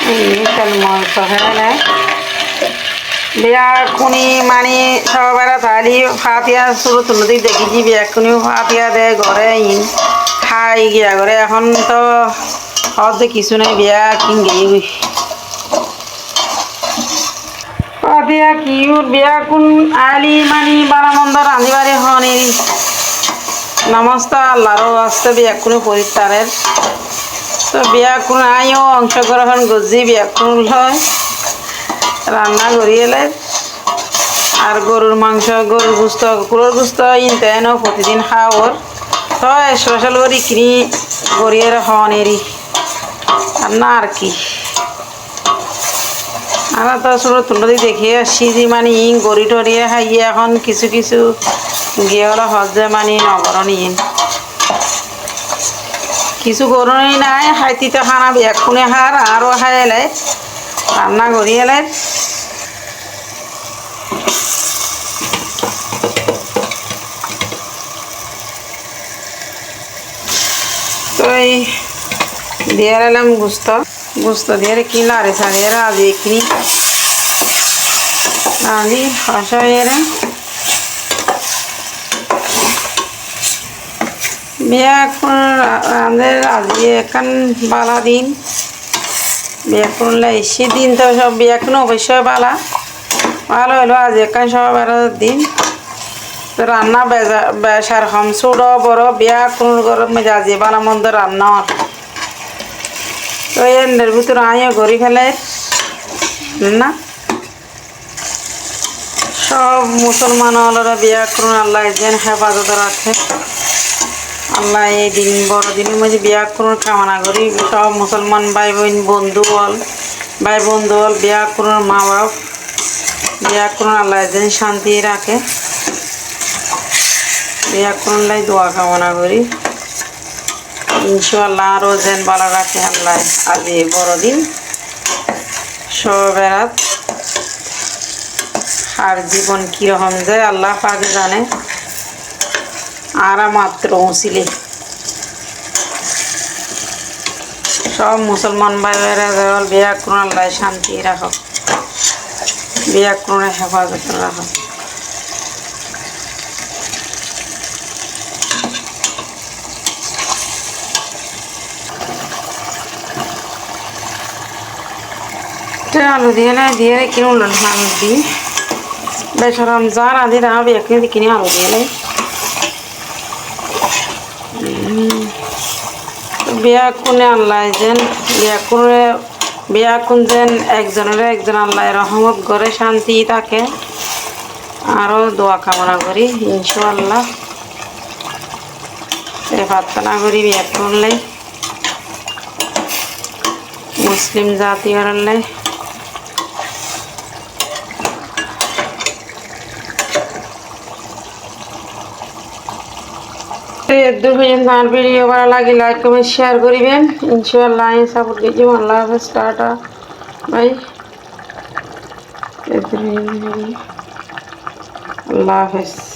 তেল মরিচ হেলে বিয়া কুনি মানে সবারা তালি ফাতিয়া শুরু তুলতে দেখেছি বিয়া কুনি ফাতিয়া দে ঘরে ইন খাই গিয়া ঘরে এখন তো হতে কিছু নাই বিয়া কিন গেই ফাতিয়া কিউর বিয়া কুন আলি মানি বারামন্দ রাঁধিবারে হনি নমস্তা আল্লাহর আস্তে বিয়া কুনি পরিত্রাণের তো বিয়া কুন আইও অংশগ্রহণ গজি বিয়া কুন লয় রান্না করিয়েলে আর গরুর মাংস গরুর গুস্ত কুলোর গুস্ত ইনতেন প্রতিদিন খাওয়ার তো স্পেশাল করে কিনি গড়িয়ে হনেরই আর না আর কি আমরা তো ছোটো তুলতে দেখে আসছি যে মানে ইং গড়ি টরিয়ে খাইয়ে এখন কিছু কিছু গিয়ে হলো হজে মানে নগরণীন কিছু গরণই নাই খাইতে খানা এক্ষুনি হার আরও খাই এলে রান্না করি এলে তো এই দিয়ে এলাম গুস্ত দিয়ে কি লাড়ে ছাড়িয়ে আজ এখানি আদি হসাইয়ে বিয়া আমাদের আজকে এখন বালা দিন বিয়া করলে সেদিন তো সব বিয়া কোনো অবশ্যই ভালো হলো আজ এখন সবার দিন তো রান্না বেসার হম ছোট বড় বিয়া কোনো গরম মেজাজি বালা মন্দ রান্না তো এর ভিতরে আমিও গড়ি ফেলে না সব মুসলমান হলরা বিয়া করুন আল্লাহ যেন হেফাজত রাখে আল্লাহ এই দিন বড়দিনের মধ্যে বিয়া করুন কামনা করি সব মুসলমান ভাই বোন বন্ধু হল বিয়া করুন মা বাপ বিয়া করুন আল্লাহ যেন শান্তি রাখে বিয়া করুন লাই দোয়া কামনা করি ইনশাআল্লাহ আরও যেন ভালো রাখে আল্লাহ আজ এই বড়দিন সবেরাত আর জীবন কীরকম যায় আল্লাহ পাকে জানে আর মাত্র উঁচিলে সব মুসলমান ভাই ভাইরা বিয়া করুন আল্লাহ শান্তি রাখো বিয়া করুন হেফাজত রাখো আলু দিয়ে কিনুন আলু দিই বেসরম যা রাঁধি তা বিয়া কিনে আলু দিয়ে বিয়া কোনে আল্লাহ যেন বিয়া কোন যেন একজনের একজন আল্লাহ রহমত করে শান্তি থাকে আরও দোয়া কামনা করি ইনশাআল্লাহ প্রার্থনা করি বিয়া করলে মুসলিম জাতি হলে দূর পর্যন্ত আমার ভিডিও ভালো লাগে লাইক কমেন্ট শেয়ার করিবেন ইনশাআল্লাহ আমি সাপোর্ট করছি আল্লাহ হাফেজ টাটা বাই আল্লাহ হাফেজ।